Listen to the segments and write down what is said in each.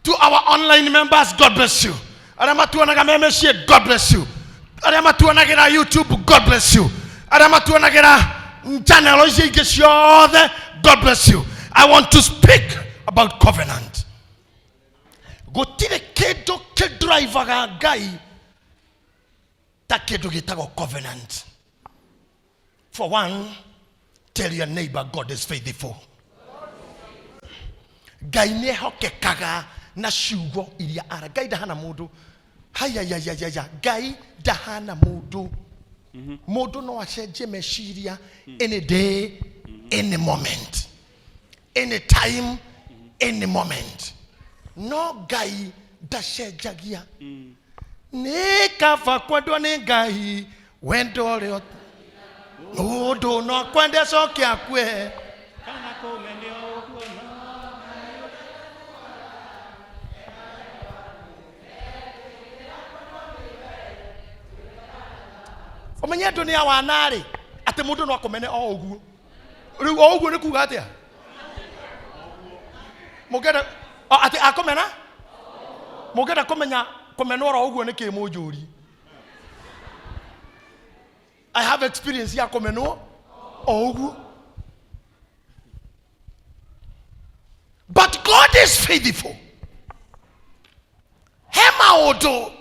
To our online members, God bless you. Aramatuanaga membership, God bless you. Aramatuanaga YouTube, God bless you. Aramatuanaga channel, God bless you. I want to speak about covenant. Go tire kedo ke driver guy. Ta kedo gitago covenant. For one, tell your neighbor God is faithful. Guy ne hoke kaga na shugo ilia ara. Guy dahana mudu. Haya ya. Guy dahana mudu. Mudu no asheje meshiria any day, any moment. Any time, any moment. No guy dashejagia. Ne kafa kwado ne guy wendo leo. Mudu no kwende soke akwe. Omenya dunia wanare ate mudu no akomene o oguo riu o oguo ne kuga atia mugeda ate akomena mugeda komenya komeno ro oguo ne ke mujuri. I have experience ya komeno o oguo, but God is faithful. Hema odo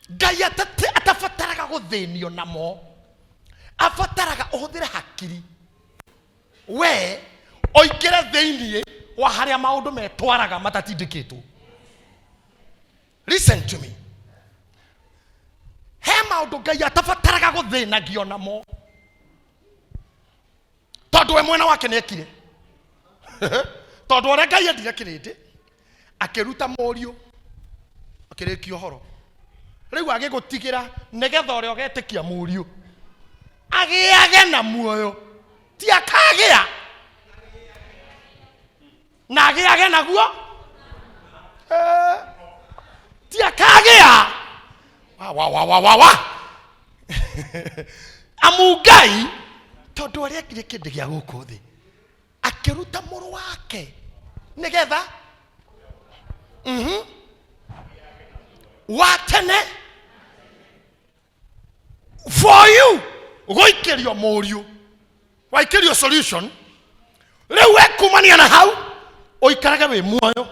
Gaya atafataraga guthenio namo afataraga uhuthire hakiri we oikere theinie wa haria maundu metwaraga matatindikitwo. Listen to me. He maundu Ngai atafataraga guthenagio namo tondu we mwena wake nekire tondu ore Ngai endire kirindi akiruta morio akirikio horo riu age gutigira negetha ore ogetikia murio agiage na muoyo ti akagia na agiage naguo ti akagia wa amugai tondu ore ekire kindi gia guku thi akiruta muru wake negetha watene for you goikerio morio waikerio solution lewe kumania na hau oikaraga we muoyo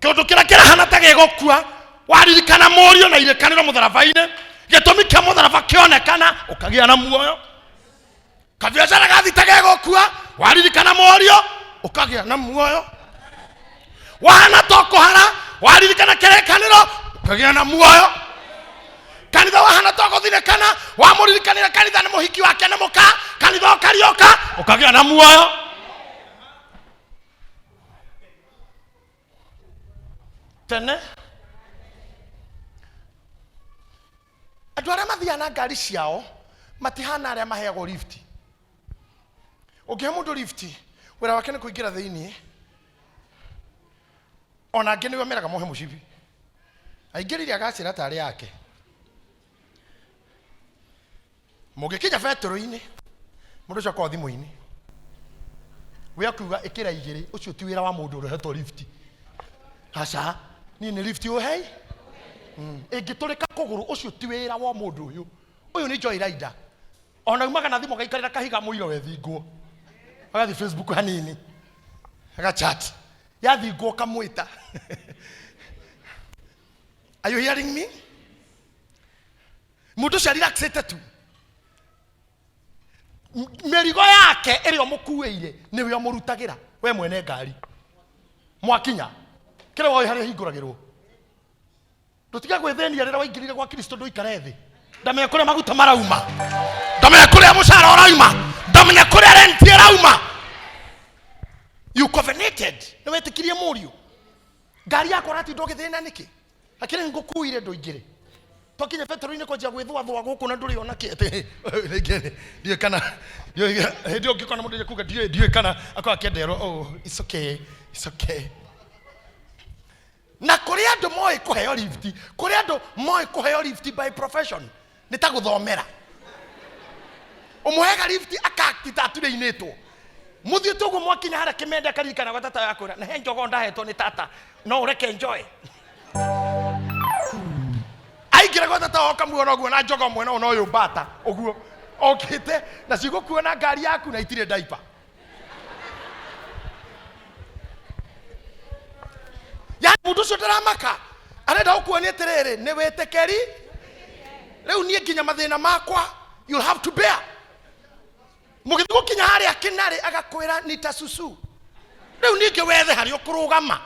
kiondo kira hana tage gokua waririkana morio na irekaniro mutharabaine gitumi kia mutharaba kionekana ukagia na muoyo kabiacara gathi tage gokua waririkana morio ukagia na muoyo wana toko hara waririkana kirikaniro ukagia na muoyo kanitha wahana toko thirikana wamuririkanira kanitha na muhiki wake na muka kanitha ukarioka ukagia na muoyo. Tene andu aria mathiana ngari ciao matihana aria maheagwo lift. Ungihe mundu lift wira wake ni kuingira thiini ona ngene we meraga mohe mushibi aingiriria gacira tari yake mugikinya vetro-ini mundu cio thimu-ini we akuga ikira igiri ucio ti wira wa mundu urehetwo lift. Aca ni lift uhei ingiturika kuguru ucio ti wira wa mundu uyu ni Joy Rider ona umaga na thimu gaikarira kahiga muiro we thingo agathi Facebook hanini aga chat ya thingo kamwita. Are you hearing me? Mundu cia relaxete tu merigo yake iri omukuire ni we omurutagira we mwene ngari mwakinya kire woi hari hinguragirwo ndutiga gwithenia rira waingirire gwa Kristo nduikare thi ndamenya kuria maguta marauma ndamenya kuria mucara urauma ndamenya kuria rent irauma. You covenanted ni wetikirie murio ngari yako rati ndogithina niki akire ngukuire nduingire tokinya vetro-ini kwajia gwithwa thwa guku na nduri ona kete ndiye kana ndio ngikona mundu kuga ndiye kana akwa kendero it's okay na kuri andu moi kuheo lift kuri andu moi kuheo lift by profession nitaguthomera umuhega lift akakti tature inetwo muthie tugo mwakinya hara kimenda karikana gwa tata yakura na henjogo ndahetwo ni tata no ureke enjoy aigira gwa tata okamuona guo na njogo mwena no uyu bata uguo okite na cigukuona ngari yaku na itire diaper ya mundu cio ndaramaka arenda gukuonia tiriri ni witekeri riu nie nginya mathina makwa you'll have to bear mugithi gukinya hari akinari agakwira nita susu riu ninge wethe hari ukurugama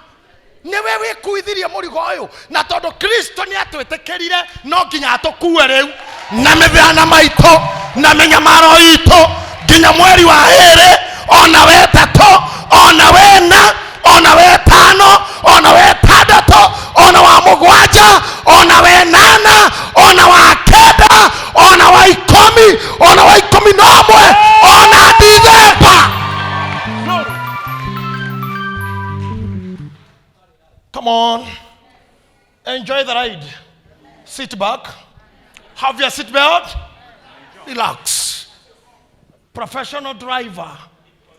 niwe wikuithirie murigo uyu na tondu Kristo ni atwetekerire no nginya atukue riu na mithana maito na menyamaro ito nginya mweri wa ere ona wetatu ona wena ona wetano ona wetandatu ona wa mugwanja ona wenana ona wa kenda ona wa ikumi ona wa ikumi nomwe ona December. Come on, enjoy the ride. Sit back, have your seat belt, relax. Professional driver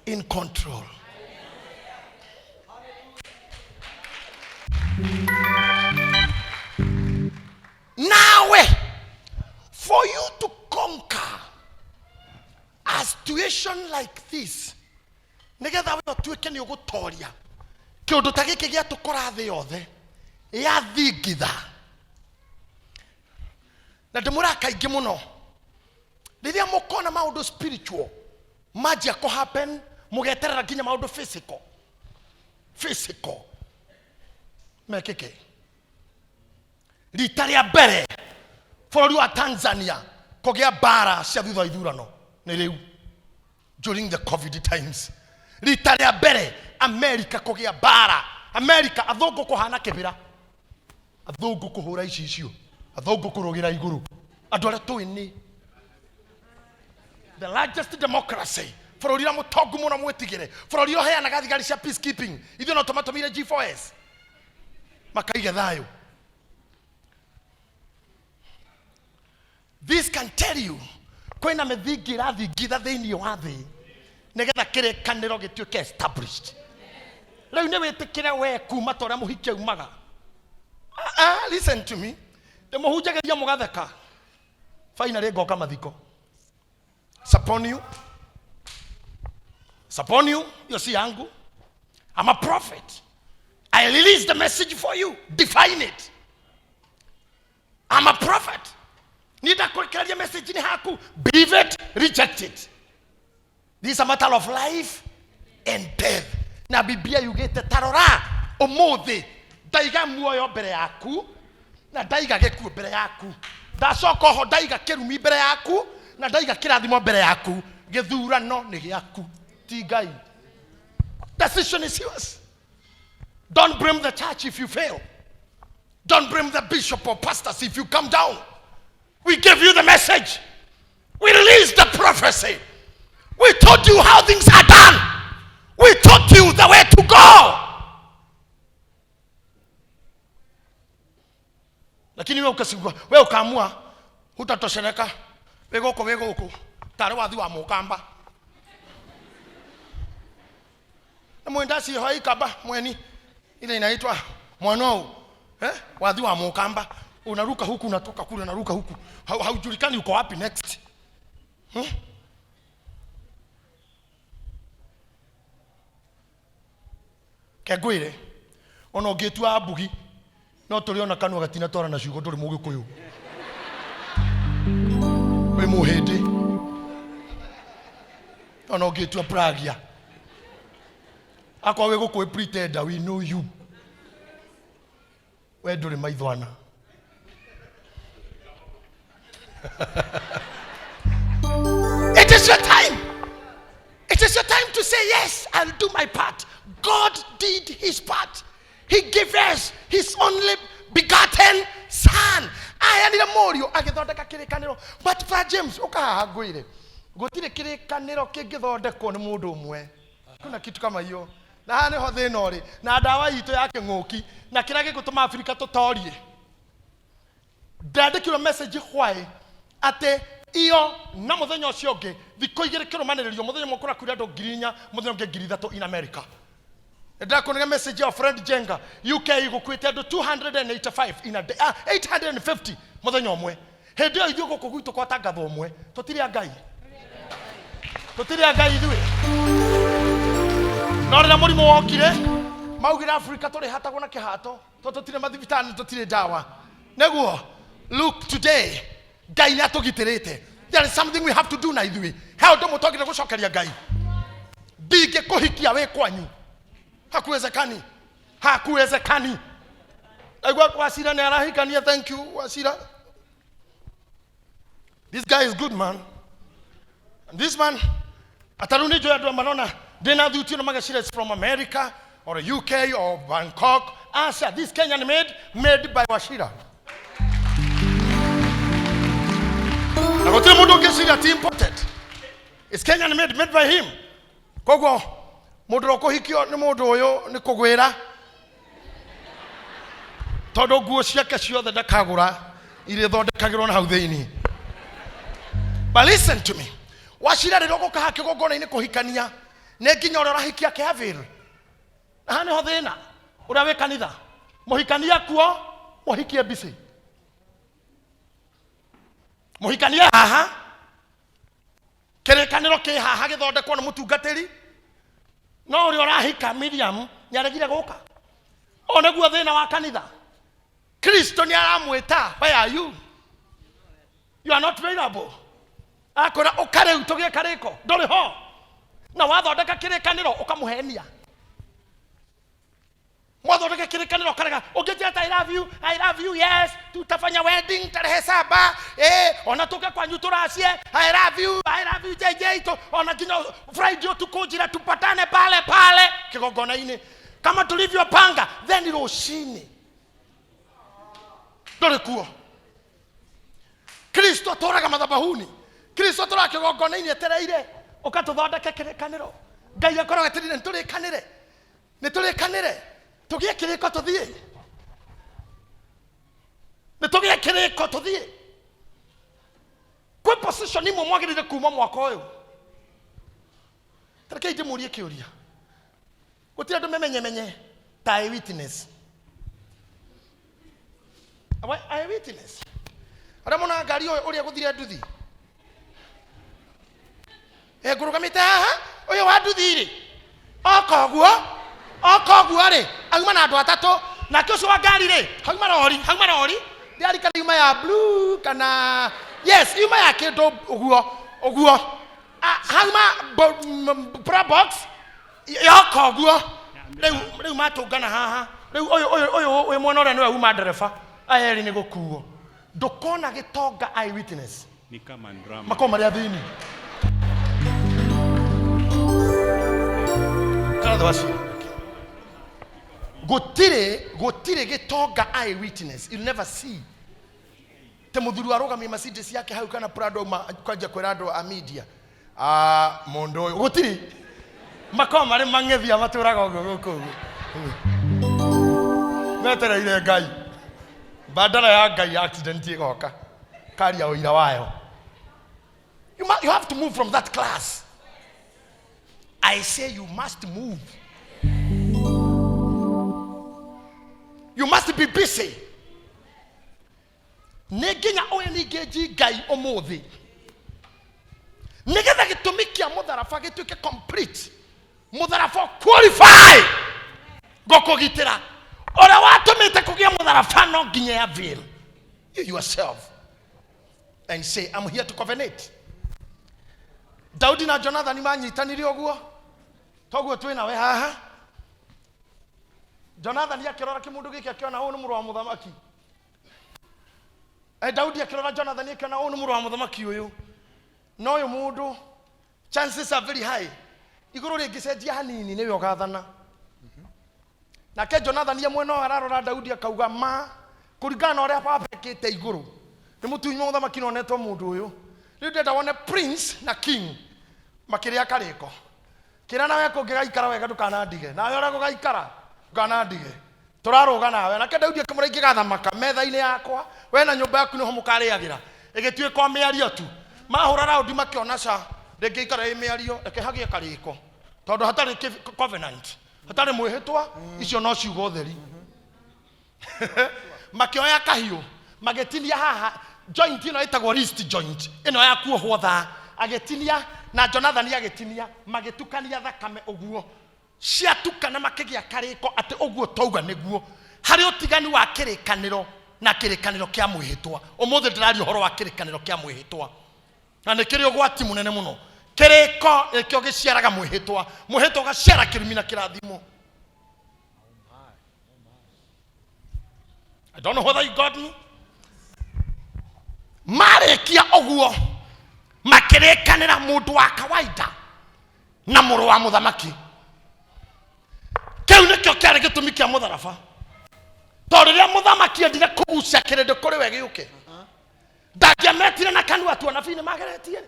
in control. Now, for you to conquer a situation like this, nigetha we tuike ni ugutoria kiundu ta giki gia tukora thi yothe ya thingitha na ndimura kaingi muno riria mukona maundu spiritual majia ko happen mugeterera nginya maundu physical mekeke rita ria mbere bũrũri wa Tanzania kũgĩa bara cia thutha ithurano nĩ rĩu during the COVID times. Rita ria mbere America kũgĩa bara, America athũngũ kũhana kĩbĩra, athũngũ kũhũra icio, athũngũ kũrũgĩra igũrũ, andũ arĩa tũĩ nĩ the largest democracy, bũrũri ũrĩa mũtongu mũno mwĩtigĩre, bũrũri ũrĩa ũheanaga thigari cia peacekeeping, ithuĩ no tũmatũmire G4S makaige thayũ. This can tell you kwena methingi rathingitha thiini wa thi nigetha kirikaniro gituike established. Riu ni witikire we kuma toria muhikia umaga. Listen to me. The muhunjagiria mugatheka. Finally ngoka mathiko. Upon you, you see yangu. I'm a prophet. I release the message for you. Define it. I'm a prophet. Nida kurekereria message ni haku. Believe it, reject it. This is a matter of life and death. Na Biblia yugete tarora omuthi daiga muoyo mbere yaku na daiga gekuo mbere yaku. Ndacoko ho daiga kirumi mbere yaku na daiga kirathimo mbere yaku. Githurano ni giaku. Ti Ngai. Decision is yours. Don't blame the church if you fail. Don't blame the bishop or pastors if you come down. We gave you the message. We released the prophecy. We taught you how things are done. We taught you the way to go. Lakini wewe ukaamua hutatosheleka. Wewe uko tare wathi wa mukamba. Na mwendasi hoi kaba mweni ile inaitwa mwanao wathi wa mukamba. Unaruka huku unatoka kule unaruka huku. Haujulikani uko wapi next. Kegwire ono ngitua mbugi no turiona kanwa gatina twara na ciugo nduri mugikuyu we muhindi ono ngitua pragia akwa we gukui pretender we know you we nduri maithwana. It is your time. It is your time to say, yes, I'll do my part. God did his part. He gave us his only begotten son. Aya ni morio agithondeka kirikaniro. But for James, ukahagwire. Gutire kirikaniro kingithondekwo ni mundu umwe. Kuna kitu kama hiyo. Na hane ho thina uri. Na dawa itu yake ngoki. Na kira gigutuma Afrika tutorie. Ndandikirwo message why ate iyo na muthenya ucio ungi thiko igiri kirumaniririo muthenya mukura kuri andu 4,000 muthenya ungi 3,000 in America. Ndakunega message ya friend Jenga UK igukwite andu 285 in a day, 850 muthenya umwe. Hindi yo ithuĩ gũkũ gwitũ kwa tangatho ũmwe tũtirĩ Ngai ithuĩ no rĩrĩa mũrimũ wokire maugire Africa tũrĩ hatagwo na kĩhato tũtirĩ mathibitarĩ tũtirĩ ndawa nĩguo look today Ngai nĩatũgitĩrĩte. There is something we have to do na ithuĩ hao ndĩ mũtongire gũcokeria Ngai ndingĩkũhikia wĩ kwanyu hakuwezekani aigua Wasira nĩ arahikania. Thank you Wasira. This guy is good, man. And this man, ataruni jo yadwa manona, dena duty no magashira is from America or UK or Bangkok. Answer, this Kenyan made by Washira. I go tell Modo Keshira imported. It's Kenyan made by him. Kogo, Modroko Hikio, no Modoyo, Nikogwera. Todo Gushia Kashio the Kagura, either the Kagron how they need. But listen to me. Washira rĩroko kahake gogona-inĩ kũhikania nĩ nginya ũrĩa ũrahikia kĩavĩrĩ. Haha nĩho thĩna ũrĩa wĩ kanitha. Mũhikania kuo mũhikie mbici. Mũhikania haha kĩrĩkanĩro kĩ haha gĩthondekwo nĩ mũtungatĩri no ũrĩa ũrahika Miriam nĩaregire gũka. O nĩguo thĩna wa kanitha. Kristo nĩaramwĩta, where are you? You are not available. Akora ukare utogie kariko ndori ho na wathondeka kirikaniro ukamuhenia mwathondeka kirikaniro karega ungejeta I love you yes tutafanya wedding tarehe 7 ona tuke kwa nyuturacie I love you JJ to ona kinyo Friday tukujira tupatane pale kigogona-ini kama tulivyopanga then roshini ndori kuo. Kristo atoraga madhabahuni. Kristo torake gogona-ini etereire ukatuthondeke kirikaniro. Ngai akoragwo etereire niturikanire tugie kiriko tuthie nitugie kiriko tuthie kwa position imwe mwagirire kuma mwaka uyu. Tareke ije murie kiuria gutira ndu memenye ta witness I witness ara mona ngari uria guthire nduthi ngurugamite haha uyu wa nduthi ri okoguo ri auma na andu atatu na kiucio wa ngari ri hauma rori ndiari kana yuma ya blue kana yes yuma ya kindu uguo hauma pro box yokoguo riu matungana haha riu uyu mwana ora niwe uma ndereba ayeri ni gukuo ndukona gitonga eyewitness ni kama drama makoma ria thini kana dawasi gotire gitonga eyewitness you'll never see te muthuru arogamia Mercedes yake hau kana Prado kwanja kwirado a media mondo gotire makoma ri mang'ethia maturaga guku metereire Ngai badala ya Ngai accident igoka karia uira wayo. You have to move from that class. I say you must move. You must be busy. Neginya oya nigeji Ngai omothi. Negetha gitumi kia mutharafa gituike complete. Mutharafa qualify. Gokogitira. Ora watumite kugia mutharafa no nginya ya veil. You yourself. And say, I'm here to covenant. Daudi na Jonathan manyitanire oguo. Toguo twina we haha. Jonathan yakirora kimundu giki akiona hu ni muru wa muthamaki. Daudi akirora Jonathan akiona hu ni muru wa muthamaki uyu. No uyu mundu chances are very high. Iguru ringicenjia hanini niwe ugathana. Na ke Jonathan ye mweno ararora Daudi akauga ma kuringana uria papekete iguru. Ni mutunyo muthamaki no neto mundu uyu. Riu ndenda wone prince na king makiria kariko. Kira nawe kungigaikara wega ndukanandige. Nawe ora gugaikara ndukanandige. Turaruga nawe na ke Daudi akimuraingi gathamaka metha-ini yakwa. We na nyumba yaku niho mukariagira. Igituika miario tu. mahura raundi makiona ca rĩngĩ ikara ĩmĩario reke hagie karĩko tondũ hatarĩ covenant hatarĩ mwĩhĩtwa icio no ciugo theri makioya kahiũ magetinia haha joint ĩno ĩtagwo wrist joint ĩno ya kuohwo thaa agetinia na Jonathan agetinia magĩtukania thakame ũguo ciatukana makĩgĩa karĩko atĩ ũguo tauga nĩguo harĩ ũtigani wa kĩrĩkanĩro na kĩrĩkanĩro kĩa mwĩhĩtwa ũmũthĩ ndĩraria ũhoro wa kĩrĩkanĩro kĩa mwĩhĩtwa na nĩ kĩrĩ ũgwati mũnene mũno kĩrĩko nĩkĩo gĩciaraga mwĩhĩtwa mwĩhĩtwa ũgaciara kĩrumi na kĩrathimo. I don't know whether you got me. Marĩkia ũguo makĩrĩkanĩra mũndũ wa kawaida na mũrũ wa mũthamaki. Kĩu nĩkĩo kĩarĩ gĩtũmi kĩa mũtharaba tondũ rĩrĩa mũthamaki endire kũgucia kĩrĩndĩ kũrĩ we gĩũke ndangĩametire na kanua tu anabii nĩmageretie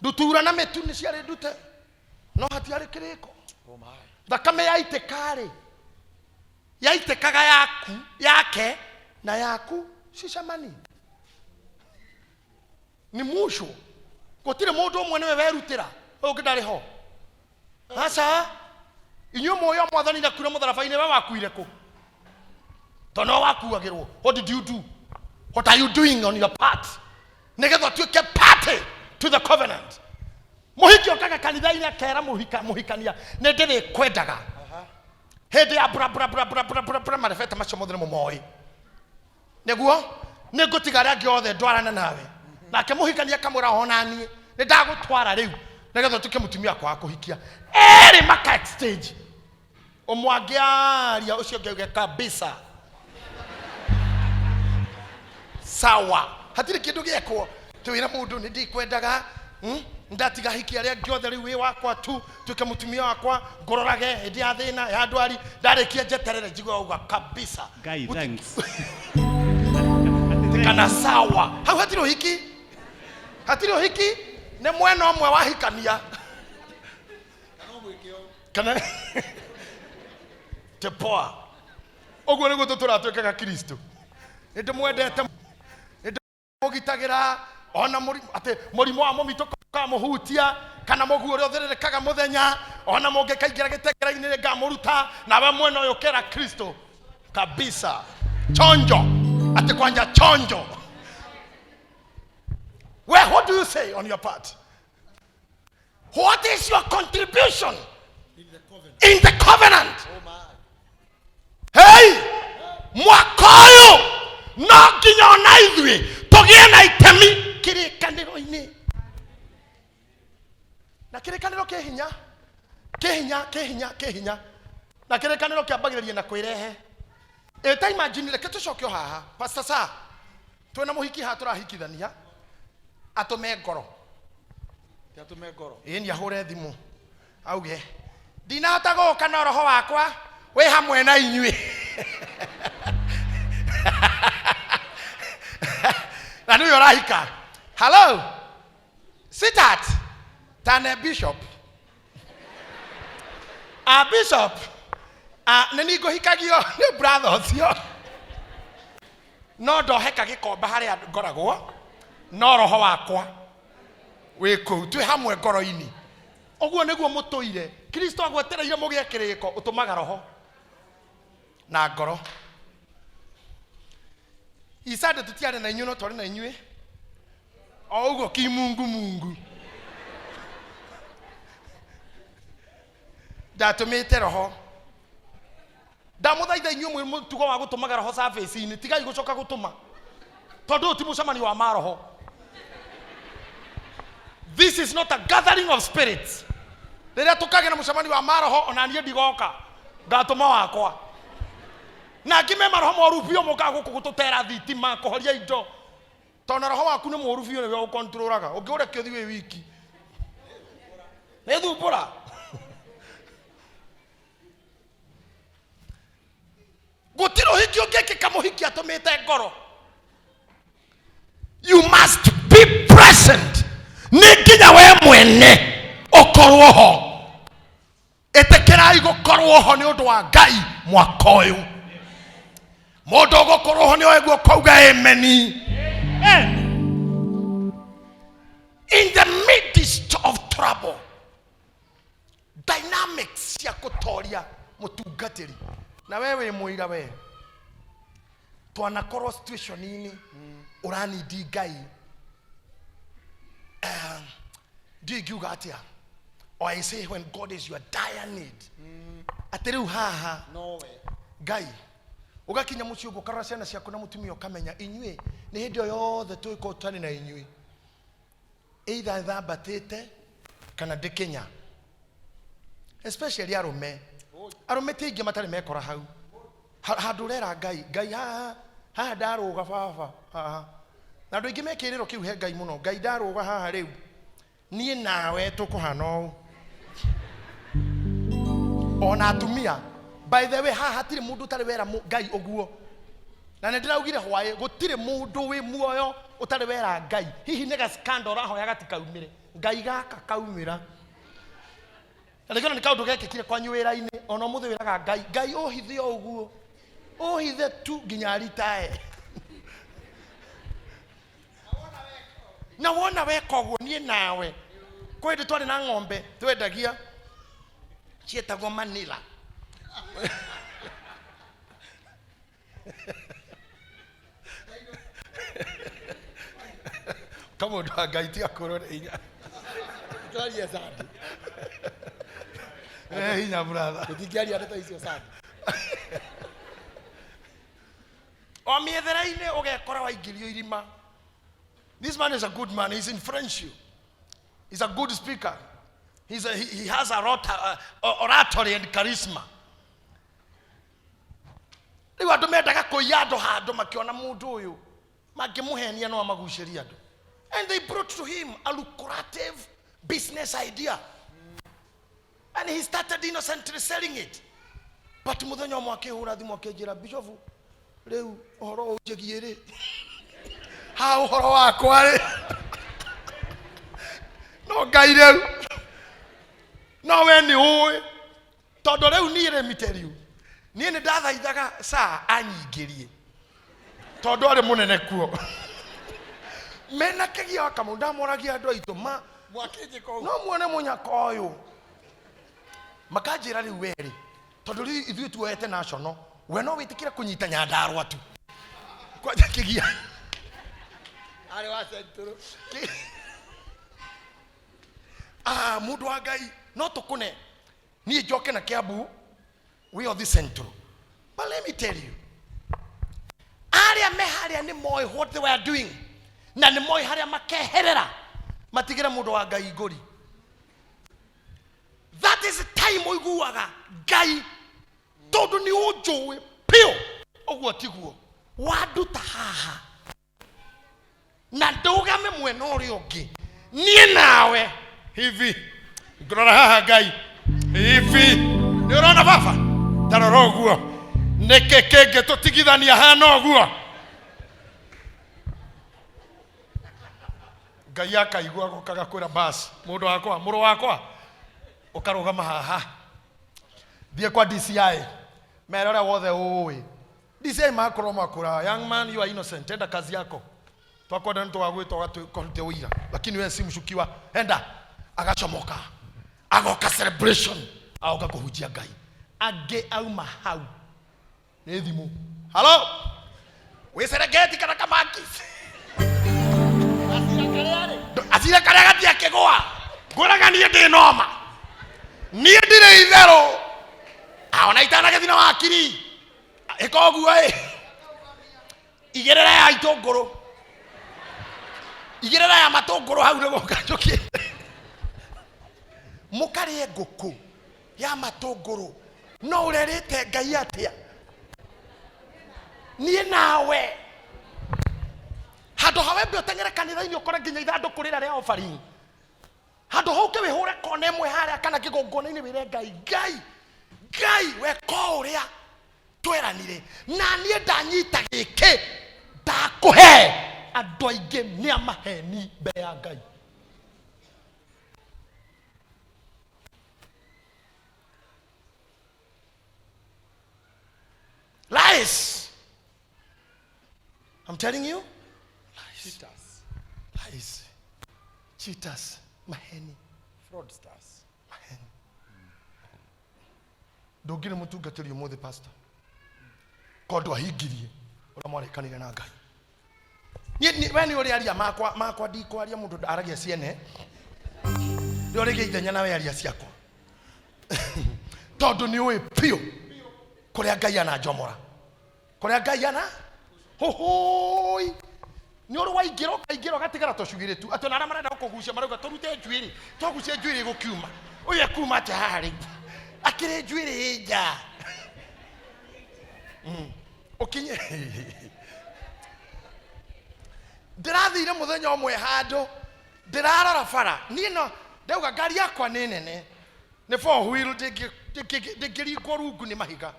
ndutura na mĩtu nĩ ciarĩ ndute no hatiarĩ kĩrĩko. Thakame yaitĩkaga yaku yake na yaku cicamani ni musho gũtirĩ mũndũ ũmwe nĩwe werutĩra ũngĩ ndarĩ ho aca inyuĩ mũĩ mwathani na kura mũtharaba-inĩ we wakuire kũ tondũ no wakuagĩrwo. What did you do? What are you doing on your part? Nĩgetha tuĩke party to the covenant. Mũhiki okaga kanitha-inĩ akera mũhikania nĩ ndĩrĩ kwendaga hĩndĩ ya bra marefeta macio mothe nĩ mũmoĩ nĩguo nĩ ngũtiga arĩa angĩ othe ndwarane nawe nake mũhikania kamũra ona niĩ nĩ ndagũtwara rĩu nĩgetha tuĩke mũtumia kwa kũhikia erĩ maka exchange ũmwe angĩaria ũcio ũngĩ kabisa sawa hatirĩ kĩndũ gĩekwo twĩra mũndũ nĩ ndikwendaga ndatiga hiki arĩa angĩ othe rĩu wĩ wakwa tu tuĩke mũtumia wakwa ngororage hĩndĩ ya thĩna ya ndwari ndarĩkia njeterere njigua uga kabisa Guy, thanks. kana sawa hau hatirĩ ũhiki nĩ mwena ũmwe wahikania kana tepoa ũguo nĩguo tũtũratuĩkaga Kristo nĩndĩmwendete nĩndĩmũgitagĩra ona mũrimũ wa mũmitũ kamũhutia kana mũguo ũrĩa ũthĩrĩrĩkaga mũthenya ona mũngĩkaingĩra gĩtengera-inĩ ngamũruta nawe mwena ũyũ kera Kristo kabisa chonjo ati kwanja chonjo. Well, what do you say on your part? What is your contribution in the covenant? Oh my. Hey, mwaka no nginya ona ithuĩ tũgĩe na itemi kĩrĩkanĩro-inĩ na kĩrĩkanĩro kĩhinya na kĩrĩkanĩro kĩambagĩrĩria na kwĩrehe ta imagine reke tũcoke haha pastor sa twĩna mũhiki haha tũrahikithania atũme ngoro nĩ ahũre thimũ auge ndinahota gũka na roho wakwa wĩ hamwe na inyuĩ na nĩwe ũrahika hello sweetheart tane bishop bishop nĩ niĩ ngũhikagio nĩ brother ũcio no ndoheka gĩkomba harĩa ngoragwo no roho wakwa wĩ kũu twĩ hamwe ngoro-inĩ ũguo nĩguo mũtũire Kristo agwetereire mũgĩe kĩrĩko ũtũmaga roho na ngoro isade tutiare na inyuĩ no twarĩ na inyuĩ o ũguo kimungu ndatũmĩte roho ndamũthaitha inyuĩ mũtugo wa gũtũmaga roho surface-inĩ tigai gũcoka gũtũma tondũ ti mũcemanio wa maroho. This is not a gathering of spirits. Rĩrĩa tũkagĩa na mũcemanio wa maroho ona niĩ ndigoka ngatũma wakwa na ngĩme maroho moru biũ mũkaga gũkũ gũtũtera thitima kũhoria indo tondũ roho waku nĩ mũru biũ nĩwe ũkontrolaga ũngĩũrekio thi wĩ wiki nĩ thumbũra. Gũtirĩ ũhiki ũngĩkĩka mũhiki atũmĩte ngoro. You must be present. Nĩ nginya we mwene ũkorwo ho. Ĩtĩkĩrai gũkorwo ho nĩ ũndũ wa Ngai mwaka ũyũ. Mũndũ ũgũkorwo ho nĩ oĩ guo kauga ameni. in the midst of trouble. Dynamics ya kutoria mutungatiri. Na wewe muiga we. Twanakoro situation ini urani di Ngai. Do you got here? Or I say when God is your dire need. Ateriu haha. No way. Ngai. Ugakinya mucio gukara ciana ciaku na mutumia ukamenya inyue ni hindi yothe twiko tani na inyue. Either thambatite kana ndikenya. Especially arume. Arume tingi matari mekora hau. Handu rera Ngai haha ndaruga baba haha. Na andu ingi mekiriro kiu he Ngai muno. Ngai ndaruga haha riu. Nie nawe tukuhana u. Ona atumia. By the way, hatire mundu utari wera Ngai oguo. Na ndiraugire hwaye gutire mundu wi muoyo utari wera Ngai. Hihi nega scandal rahoya gatikaumire. Ngai gaka kaumira. Ndikona ni kaundu gekekire kwa nywira-ini ona muthe wiraga Ngai ohithio oguo. Ohithe tu nginya ritae. Na wona weka oguo nie nawe. Kwende twari na ng'ombe twendagia cietagwo Manila. Kama ndo Ngai akorore inya. Tuaria sana. Inya brother. Tutingiaria ndeto icio sana. O miethera-ini ugekora waingirio irima. This man is a good man. He's in friendship. He's a good speaker. He has a oratory and charisma. Riu andu mendaga kuiya andu handu makiona mundu uyu magimuhenia no amaguciria andu. And they brought to him a lucrative business idea. And he started innocently selling it. But muthenya umwe akihura thimu akinjira Bishop riu uhoro ujigie ri. Ha uhoro wakwa ri. No Ngai riu. No we ni uwe. Tondu riu ni re miteriu. Ni ndathaithaga saa anyingirie. Tondu ari munene kuo. Mena kagia wakamuda moragia andu aitu ma Mwakinje ko. no muone munyaka uyu. Makajira riu weri. Tondu riu ithu tuete national. We no witikira kunyita nyandarwa tu. Kwa kigia. Ari wa senturu. Mundu wa Ngai no tukune. Ni joke na Kiambu. We are the central. But let me tell you. Aria meharia ni moi what they were doing. Na ni moi haria makeherera. Matigira mundu wa Ngai igori. That is the time oiguaga Ngai. Tondu ni ujuwe pio. Oguo tiguo. Waduta haha. Na ndugame mwena uria ungi. Nie nawe hivi. Ngorora haha Ngai. Hivi. Ni urona baba? Tarora oguo. Neke kenge tutigithania hana oguo. Ngai akaigua gokaga kwira basi. Mundu wakwa, muru wakwa. Ukarugama haha. Thie kwa DCI. Merora wothe uwi. DCI makoro makura. Young man, you are innocent. Enda kazi yako. Twakwenda ntu wagwitwa wakorute uira. Lakini wewe si mshukiwa. Enda. Agachomoka. Agoka celebration. Agoka kuhujia Ngai. Age au mahau. Ni thimu. Hello? We Serengeti kana Kamaki. Asira kare gati akigwa. Nguraga nie ndi noma. Nie ndire ithero. Aona itana gathina wakiri. Ikoguo igerera ya itongoro. Igerera ya matongoro hau nego kanjokie. Mukari nguku ya matongoro. No urerete Ngai atia. Nie nawe. Hado hawe mbio tengere kanitha-ini ukore nginya ithandu kurira ria offering. Hado hauke wihure kona imwe haria kana kigongona-ini wire Ngai we ko uria tweranire na nie ndanyita giki ndakuhe andu aingi ni amaheni mbere ya Ngai. Lies. I'm telling you. Lies. cheaters, maheni, Fraudsters. maheni. Ndungire mutungatiri umuthi pastor. Kondo ahingirie ora mwarekanire na Ngai. We ni uri aria makwa ndiko aria mundu aragia ciene. Ni uri geithenya nawe aria ciakwa. Tondu ni uwi pio kuria Ngai ana njomora. Kuria Ngai ana hohoi. Ni uri waingiro gatigara tocugire tu. Atona ara marenda kugucia marauga turute njuiri. Twagucia njuiri gukiuma. Uyu akuma ati hari. Akire njuiri nja. Okinye. Ndirathire muthenya umwe handu ndirarora bara nino ndauga ngari yakwa ni nene ni four wheel ndingiringwo rungu ni mahiga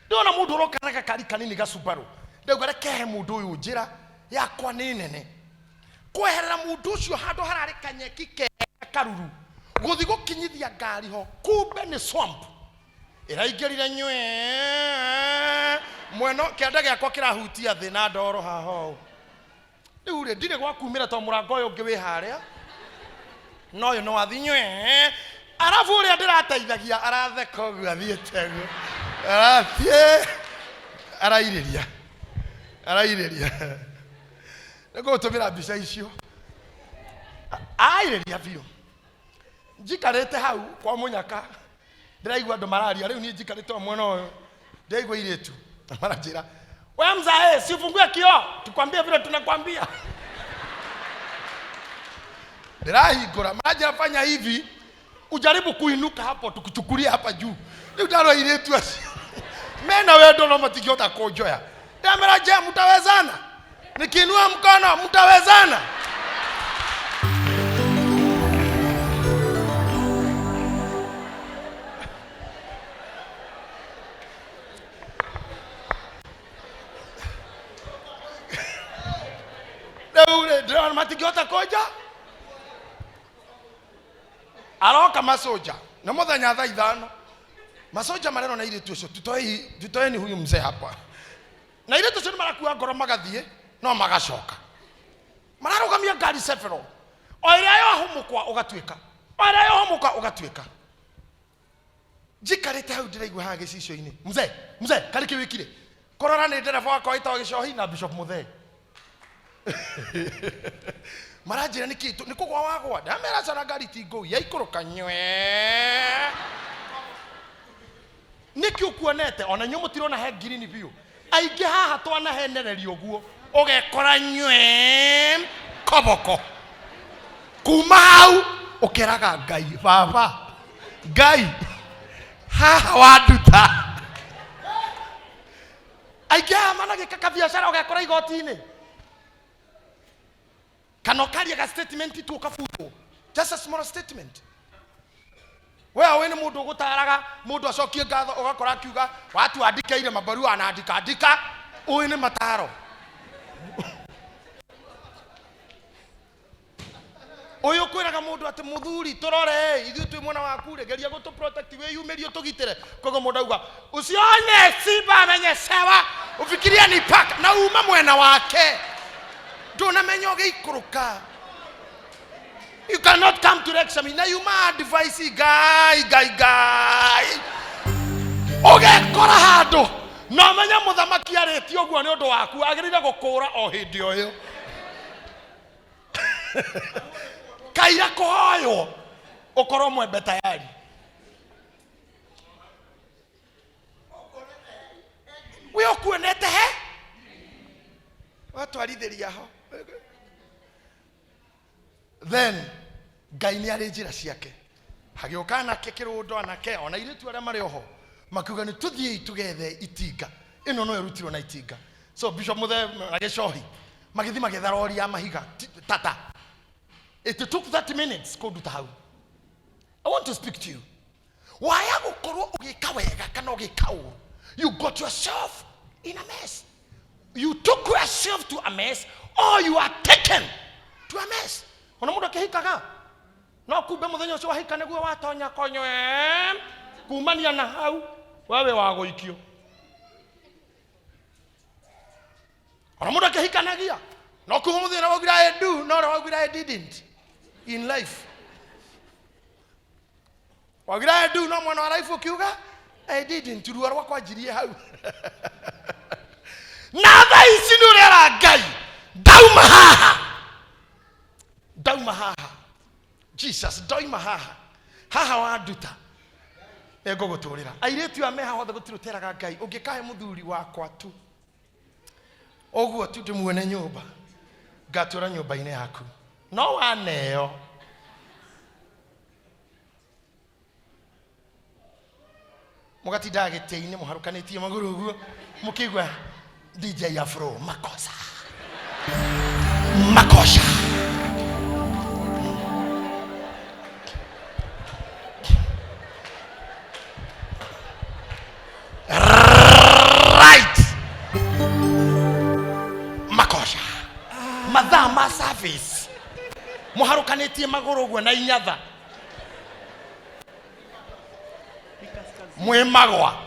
ndona mundu urokanaga kari kanini gacumbaru ndauga rekehe mundu uyu njira yakwa ni nene kweherera mundu ucio handu harari kanyeki kega karuru guthi gukinyithia ngari ho kumbe ni swamp iraingirire nywe mweno kianda giakwa kirahutia thi na ndoro haho ure ndire gwa kumira to murango uyu ngi wi haria no yo no athinywe arafu uri ndirateithagia aratheka ugu athiete gu arathie arairiria nego tumira mbica icio airiria biu njikarite hau kwa munyaka ndiraigua andu mararia riu ni njikarite mwena uyu ndaigua iritu maranjira wewe mzae si ufungue kioo tukwambie vile tunakwambia. Ndirahingura maja fanya hivi ujaribu kuinuka hapo tukuchukulia hapa juu. Ni utaro ile tu asi. Mena wewe ndo matikota kojoya. Damera je mtawezana? Nikiinua mkono mtawezana? Ndio matigota koja aroka masoja na muthenya thaa 5 masoja mareno na ile tucio tutoeni huyu mzee hapa na ile tucio marakuwa ngoro magathie no magacoka mararugamia ngari sefero oira yo humukwa ugatuika jikarite hau ndiraigua ha gicicio-ini mzee kari kiwikire korora ni ndereva wakwa itawa Gicohi na Bishop Muthee marajira ni kitu ni kugwa wagwa ndamera cara ngari tingo yaikuruka nywe niki ukuonete ona nyu mutirona he green view ainge haha twana henererio guo ugekora nywe koboko kuma hau ukeraga Ngai baba Ngai haha waduta ainge manage kaka biashara ugekora igoti-ini kanokari ga statement tu kafuto just a small statement wewe ni mundu gutaraga mundu acokie ngatho ugakora kiuga watu andikeire mabaru anaandika uyu ni mataro uyu kwiraga mundu ati muthuri turore ithu twi mwana waku regeria gutu protect we yumerio tugitire kogo mundu auga usione simba amenyeshewa ufikiria ni paka na uma mwena wake. Don't menyo geikuruka. You cannot come to examine. Now you mad advice guy. Oge kora hado. No menya muthamaki areti oguo ni undu waku agirire gukura o hindi oyo. Kaira koyo. Okoro mwembe tayari. We okuonete he? Watu arithiria ho. Then Ngai ni ari njira ciake hagioka nake kirundo anake ona iritu aria mari oho makuga ni tuthie itugethe itinga ino no erutirwo na itinga so Bishop Muthee na Gicohi magithi magetha rori ya mahiga tata it took 30 minutes kuduta hau. I want to speak to you why agukorwo ugika wega kana ugika uru you got yourself in a mess. You took yourself to a mess or you are taken to a mess. Ona mundu akihikaga no kumbe muthenya ucio wahika niguo watonya konywe kumania na hau wewe waguikio. Ona mundu akihikanagia no kumbe muthenya wagira I do no wagira I didn't. in life. Wagira do no mwana wa life ukiuga I didn't ruwa rwakwa njirie hau. Na tha ici nurera Ngai dauma haha Jesus dauma haha wanduta ego guturira airetu ameha hothe gutiruteraga Ngai ungikahe muthuri wakwa tu oguo tu ndimuone nyumba ngatura nyumba-ini yaku no waneo mugatinda gitĩ-inĩ muharukanĩtie magũrũ ũguo mukigwa DJ Afro makosa right makosa mathaa ma service muharukanĩtie magũrũ ũguo na inyatha mwemagwa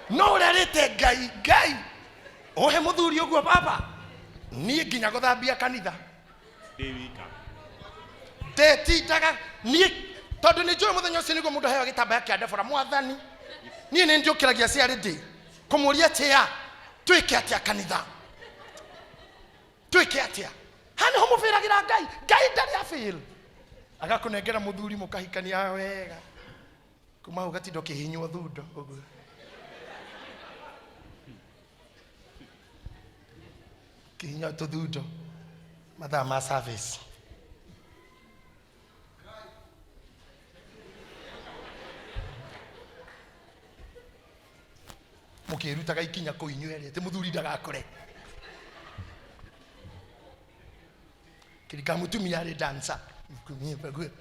no rerete Ngai ohe muthuri uguo baba nie nginya guthambia kanitha Dewika tetindaga nie tondu ni njui muthenya ucio niguo mundu aheo gitambaya kia ndebora mwathani nie ni ndiukiragia ciari ndi kumuria tia twike atia kanitha twike atia hani ho mubiragira Ngai ndari afil agakunengera muthuri mukahikania wega kuma ugatindo kihinywo thundo uguo kihinywo thundo mathaa ma service mukirutaga ikinya kuinywe ati muthuri ndagakore kirika mutumia ari dancer kumie bagwe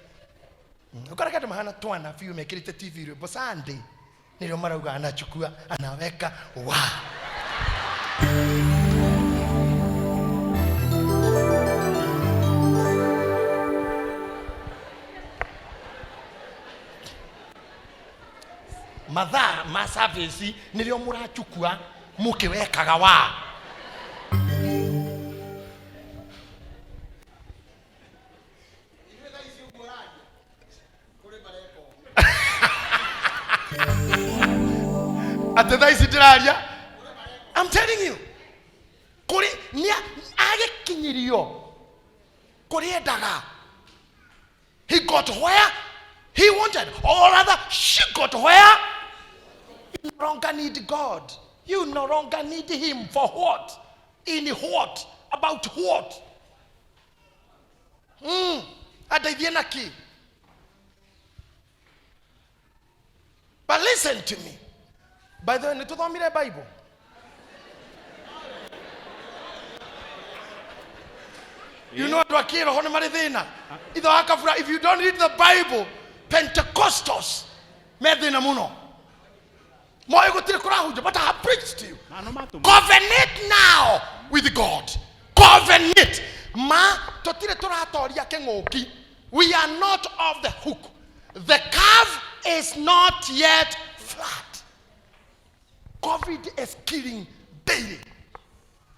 ukaraga ndo mahana twana fiu mekirite TV rwimbo Sunday nilio marauga anachukua anaweka wa mathaa ma service nilio murachukua mukiwekaga wa I'm telling you kuri nia agekinyirio kuri endaga he got where he wanted or rather she got where you no longer need God, you no longer need him for what, in what, about what adaithie naki. But listen to me. By the way, nituthomire Bible. You know what wakiro hone marithina. Itho akafura if you don't read the Bible, Pentecostals medina muno. Moyo gutire kurahuja but I have preached to you. Covenant now with God. Covenant. Ma totire turatoria kengoki. We are not off the hook. The curve is not yet flat. COVID is killing daily.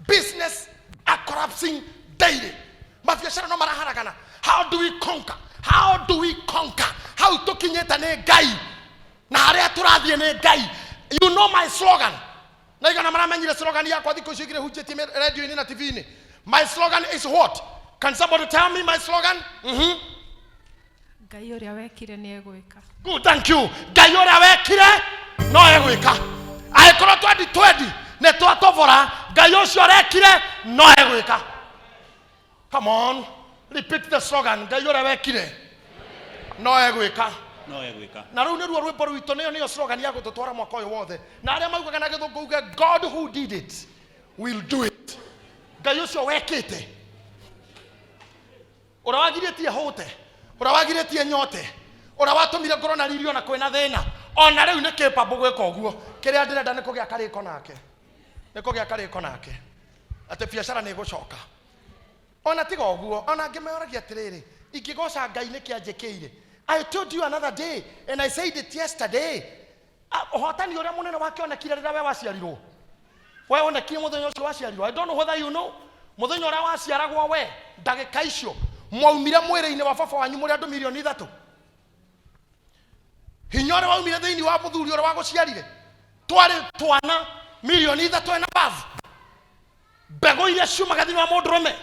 Business are collapsing daily. Mafiashara no maraharagana. How do we conquer? How do we conquer? How to kinyeta ne gai? Na harea turathie ne gai. You know my slogan. Na igana maramenyire slogan yakwa thiko shigire hujeti radio ini na TV ini. My slogan is what? Can somebody tell me my slogan? Ngai uria wekire ni egwika. Good, thank you. Ngai uria wekire no egwika. Aikoro 2020 ne twatovora Ngai ucio rekire no egwika. Come on, repeat the slogan. Ngai uria wekire no egwika. no egwika. Na riu niruo rwimbo rwito niyo slogan ya gututwara mwaka uyu wothe. Na aria maugaga na githungu uge God who did it will do it. Ngai ucio wekite. Ora wagiretie hote. Ora wagiretie nyote. Ora watumire ngoro na ririo na kwena thina. Ona riu ni capable gweka uguo. Kiria ndirenda ni kugia kariko nake. Ni kugia kariko nake. Ate biashara ni gucoka. Ona tiga uguo. Ona ngimeoragia atiriri. Ingigoca Ngai ni kianjikire. I told you another day and I said it yesterday. Hotani uria munene wake onekire rira we waciarirwo. We onekire muthenya ucio waciarirwo. I don't know whether you know. muthenya ura waciaragwo we ndagika icio mwaumire mwire-ini wa baba wanyu muri andu milioni 3 hinya ura waumire thiini wa muthuri ura waguciarire twari twana milioni 3 and above mbego iria ciumaga thiini wa mundurume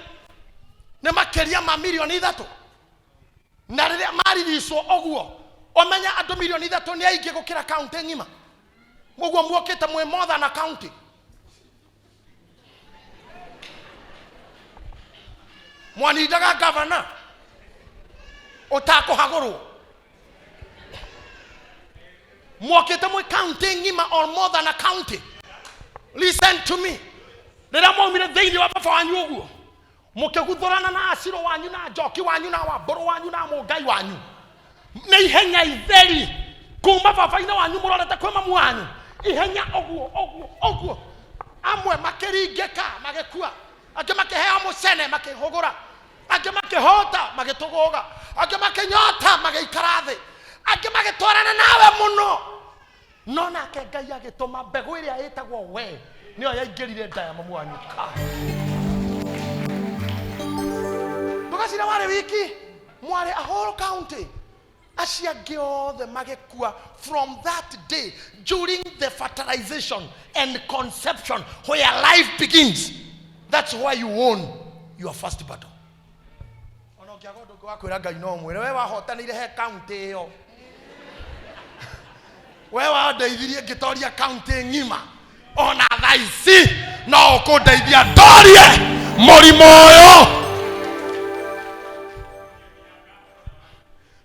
ni makeria ma milioni 3 na riria mariricwo oguo omenya andu milioni 3 ni aingi gukira county ngima muguo muokite mwe mother na county mwanindaga governor utakuhagurwo muokite mwe county ngima or more than a county. Listen to me. Rira mwaumire thiini wa baba wanyu uguo mukiguthurana na aciro wanyu na njoki wanyu na wamburu wanyu na mungai wanyu na ihenya itheri kuma baba-ini wanyu murorete kwi mamu wanyu ihenya oguo amwe makiringika magikua angi makiheo mucene makihugura angi makihota magituguga angi makinyota magiikara thi angi magitwarana nawe muno no nake Ngai agituma mbegu iria yitagwo we niyo yaingirire nda ya mamu wanyu tukacira wari wiki mwari a whole county aciangi othe magikua from that day during the fertilization and conception where life begins. That's why you won your first battle. Ono kiagondo kwa kwira Ngai no mwire we wahotanire he county yo we wandeithirie ngitoria county ngima ona thaici no ukundeithia ndorie murimo uyu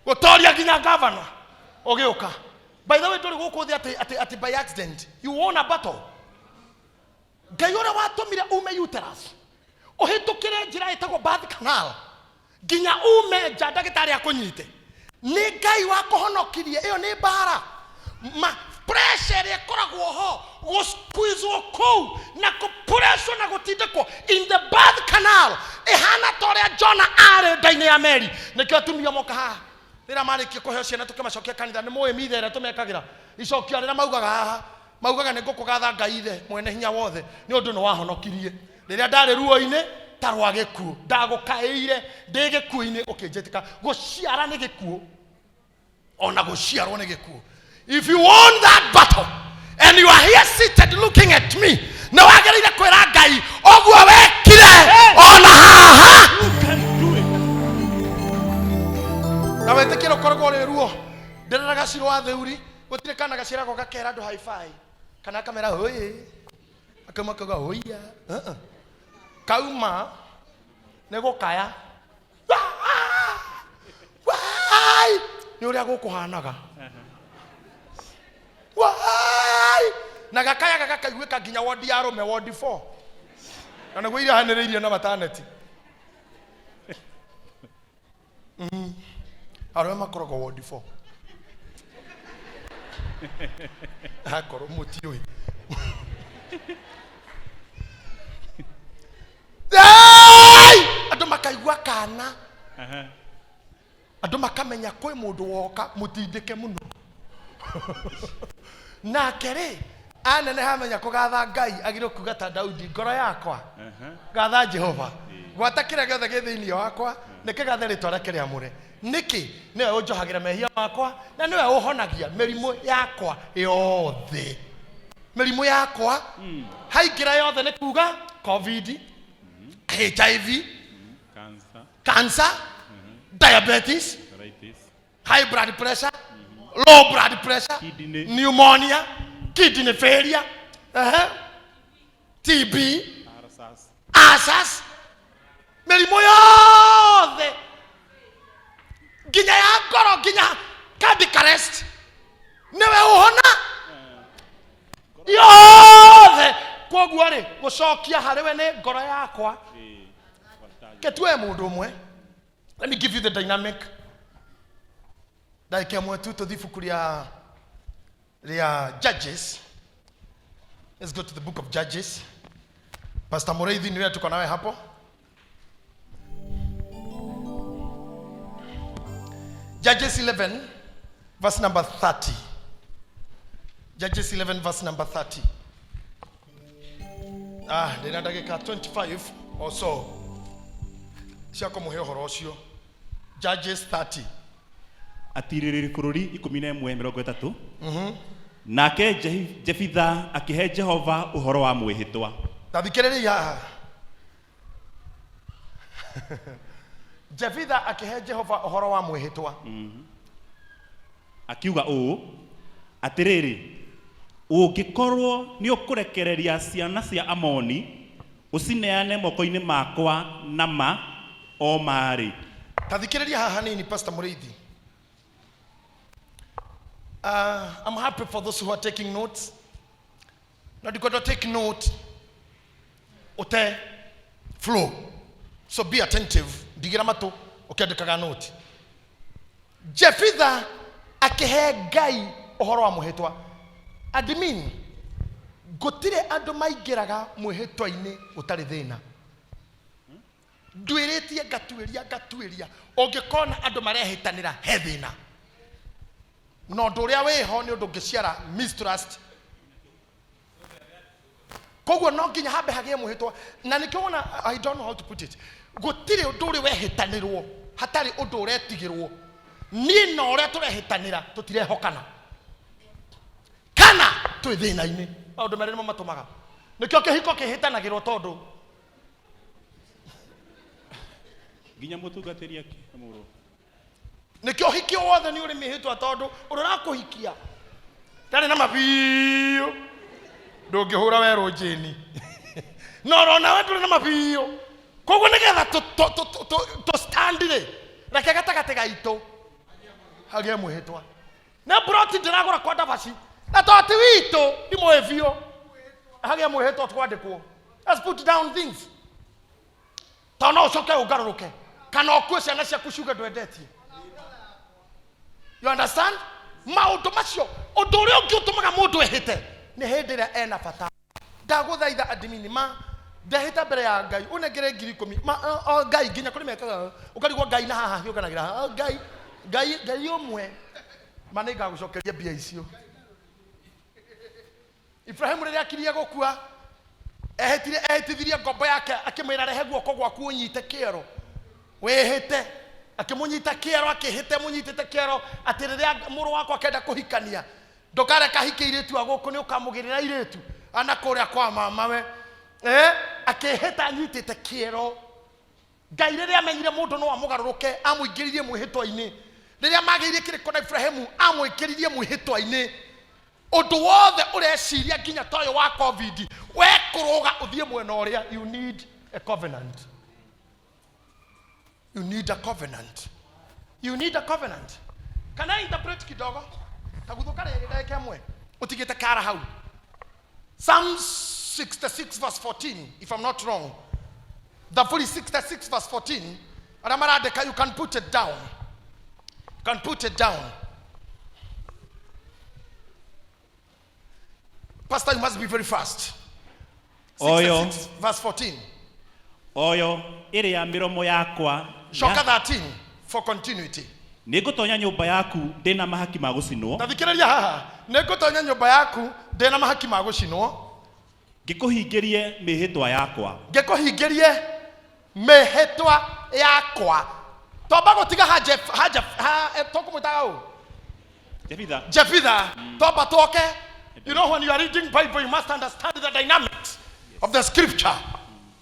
gutoria ginya governor ogiuka. By the way, nduri guku thi ati by accident you won a battle. Ngai ura watumire ume uterus uhitukire njira itagwo birth canal ginya ume nja ndagitari akunyite ni Ngai wakuhonokirie iyo ni bara ma pressure ikoragwo ho gusqueezwo kou na kupresswo na gutindikwo in the birth canal ihana toria Jonah are ndaini ya Mary nikio atumia moka haha rira marikie kuheo ciana tukimacokia kanitha ni muwe mithere tumekagira icokia rira maugaga haha maugaga ni ngukugatha Ngai ithe mwene hinya wothe ni undu no wahonokirie riria ndari ruo-ini ta rwa gikuo ndagukaire ndi gikuo-ini ukinjitika guciara ni gikuo ona guciarwo ni gikuo. If you won that battle and you are here seated looking at me na wagereire kwira Ngai oguo wekire ona haha You can do it. na wetekero korgo ri ruo ndiriraga ciro atheuri gutire kana gacira go gakera andu hi-fi kana kamera hoye akamakaga hoya kauma nego kaya wai ni uria gukuhanaga wai na gakaya gakaiguika ginya ward ya Rome ward 4 kana gwe ira haniriirie na maternity arwe makorogo ward 4 akoro mutioi andu makaigua kana andu makamenya kwi mundu woka mutindike muno na kere anene hamenya kugatha Ngai agiro kuga ta Daudi ngoro yakwa gatha Jehova gwata kira giothe githiini wakwa nikigathe ritwa rake ria mure niki niwe unjohagira mehia wakwa na niwe uhonagia merimu yakwa yothe merimu yakwa haingira yothe ni kuga covid HIV cancer diabetes high blood pressure low blood pressure Kidney. pneumonia kidney failure TB asas merimu yothe ginya ya ngoro ginya cardiac arrest niwe uhona yothe koguo ri gucokia hariwe ni ngoro yakwa ketwe mundu umwe. Let me give you the dynamic. Dakika mwe tu tudhifu ria Judges. Let's go to the book of Judges. Pastor Mureithi niwe tuko nawe hapo. Judges 11 verse number 30. Judges 11 verse number 30. Nina dakika 25 Also, siako muhe horo ucio. Judges 30. Atirĩrĩri bũrũri 11:30. Nake Jefitha akihe Jehova ũhoro wa mwĩhĩtwa. Tathikĩrĩria. Jefitha akihe Jehova ũhoro wa mwĩhĩtwa. Akiuga ũũ, atĩrĩrĩ, ũngĩkorwo nĩ ũkũrekereria ciana cia Amoni, ũcineane moko-inĩ makwa na ma o marĩ. Tathikĩrĩria haha nini Pastor Muriithi. I'm happy for those who are taking notes. Now you got to take note. Ote flow. So be attentive. Digira mato. Okay, dekaga note. Jefitha akehe Ngai ũhoro wa mwĩhĩtwa. Admin. Gotire andũ maingĩraga mwĩhĩtwa-inĩ ũtarĩ thĩna. Nduĩrĩtie ngatuĩria. Ũngĩkona andũ marehĩtanĩra he thĩna. No ũndũ ũrĩa wĩho nĩ ũndũ ũngĩciara mistrust. Koguo no nginya hambe hagĩe mwĩhĩtwa. Na nĩkĩo wona, I don't know how to put it. Gũtirĩ ũndũ ũrĩ wehĩtanĩrwo hatarĩ ũndũ ũretigĩrwo. Niĩ na ũrĩa tũrehĩtanĩra tũtirehokana. Kana twĩ thĩna-inĩ. Maũndũ merĩ nĩmo matũmaga. Nĩkĩo kĩhiko kĩhĩtanagĩrwo tondũ Nginya mũtungatĩri akĩmũrwo. Nikio hikio wothe ni uri mihitwa tondu urakũhikia tari na mabiyo ndũngĩhũra werũ njini no rona we ndũrĩ na mabiyo koguo nĩgetha to stand ri reke gatagatĩ gaitũ hagĩe mwĩhĩtwa na broti ndĩragũra kwa ndabaci na toti witũ ndimũĩ biũ hagĩe mwĩhĩtwa twandĩkwo. Let's put down things tona ũcoke ũgarũrũke kana ũkue ciana ciaku ciuge ndwendetie. You understand? Maũndũ macio ũndũ ũrĩa ũngĩ ũtũmaga mũndũ ehĩte nĩ hĩndĩ ĩrĩa ena bata. Ndagũthaitha admini ma ndehĩta mbere ya Ngai ũnengere 10,000 Ngai nginya kũrĩ mekaga ũkarigwo Ngai na haha hiũkanagĩra Ngai ũmwe ma nĩ ngagũcokeria mbia icio. Ibrahimu rĩrĩa akirie gũkua ehĩtithirie ngombo yake akĩmwĩra rehe guoko gwaku ũnyite kĩero wĩhĩte akimunyita kĩero akĩhĩte munyitĩte kĩero atĩ rĩrĩa mũrũ wakwa akenda kũhikania ndũkareka hike irĩtu agũkũ nĩ ũkamũgĩrĩra irĩtu ana kũrĩa kwa mamawe akĩhĩta anyitĩte kĩero. Ngai rĩrĩa amenyire mũndũ no amũgarũrũke amũingĩririe mwĩhĩtwa-inĩ rĩrĩa magĩire kĩrĩko na Ibrahimu amwĩkĩririe mwĩhĩtwa-inĩ ũndũ wothe ũreciria nginya toyo wa COVID we kũrũga ũthiĩ mwena ũrĩa. You need a covenant. You need a covenant. You need a covenant. Can I interpret kidogo? Taguthuka rĩrĩ kemwe utigite kara hau. Psalm 66 verse 14 if I'm not wrong. The 66 verse 14. Aramarandeka, you can put it down. You can put it down. Pastor, you must be very fast. 66 verse 14. Oyo ĩrĩ ya mĩromo yakwa. Shoka 13 for continuity. Nĩngũtonya nyũmba yaku ndĩna mahaki ma gũcinwo. Tathikĩrĩria haha. Nĩngũtonya nyũmba yaku ndĩna mahaki ma gũcinwo. Ngĩkũhingĩrie mĩhĩtwa yakwa. Ngĩkũhingĩrie mĩhĩtwa yakwa. Toba gũtiga tũkũmwĩtaga ũũ? Jefitha. Toba toke. You know, when you are reading Bible, you must understand the dynamics of the scripture.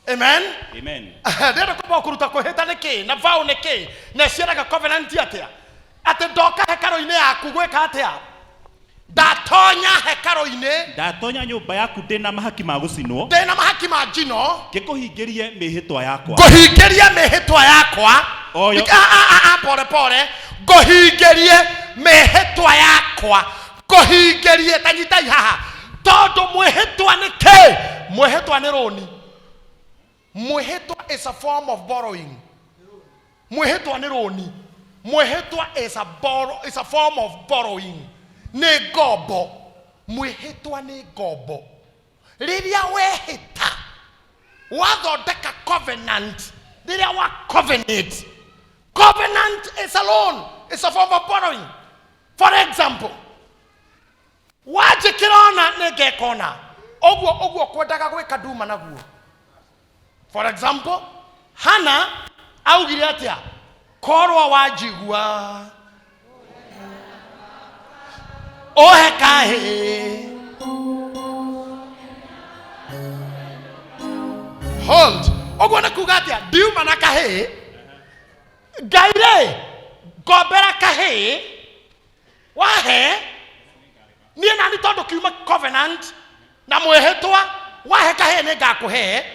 Amen. Amen. Ndĩrenda kũmba kũruta kwĩhĩta nĩkĩ na vow nĩkĩ na ciaraga covenant atĩa atĩ ndoka hekarũ-inĩ yaku gwĩka atĩa ndatonya hekarũ-inĩ ndatonya nyũmba yaku ndĩna mahaki ma gũcinwo ndĩna mahaki ma njino ngĩkũhingĩrie mĩhĩtwa yakwa ngũhingĩrie mĩhĩtwa yakwa pore ngũhingĩrie mĩhĩtwa yakwa ngũhingĩrie tanyitai haha tondũ mwĩhĩtwa nĩkĩ mwĩhĩtwa nĩ rũni. Mwĩhĩtwa is a form of borrowing. Mwĩhĩtwa nĩ rũni. Mwĩhĩtwa is a form of borrowing. Nĩ ngombo. Mwĩhĩtwa nĩ ngombo. Rĩrĩa wehĩta wathondeka covenant. Rĩrĩa wa covenant. Covenant is a loan. It's a form of borrowing. For example, wajikĩra ona nĩ ngekona. Ũguo kwendaga gwĩka nduma naguo. For example, Hannah augire atia korwa wajigua ohekahe. Hold. Ogwana kugatia diuma na kahe gaire gobera kahe wahe nie na ni todo kiuma covenant na mwehetwa wahe kahe ne gakuhe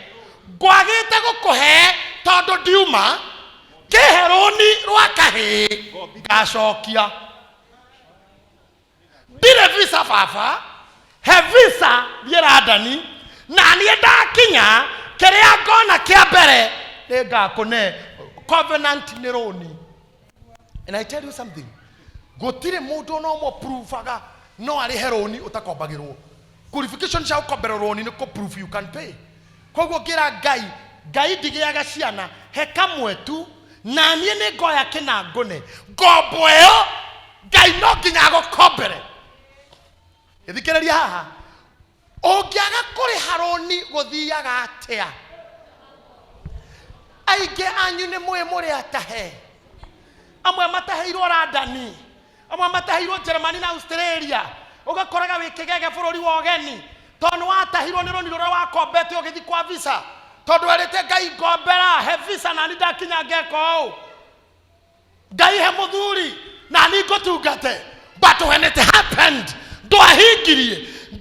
gwagite gukuhe todo diuma keheroni rwa kahe gacokia dire visa fafa he visa yeradani na nie ndakinya kerea gona kia bere ne gakune covenant neroni. And I tell you something, gotire mudo no mo proof aga no ari heroni utakobagirwo qualification cha ukoberoroni no proof you can pay. Kogo gira gai digiaga ciana he kamwe tu na nie ne goya kina ngone goboyo gai no ginya go kobere ithikereria haha ogiaga kuri haroni gothiaga atia aige anyu ne muri atahe amwe mataheirwo Radani amwe mataheirwo Germany na Australia ugakoraga wikigege bururi wa ogeni tondu watahirwo ni roniro wa kombete ugithi kwa visa tondu arite ngai ngombera he visa na nida kinya ngeko ngai he muthuri na ni ngotungate but when it happened ndo ahingirie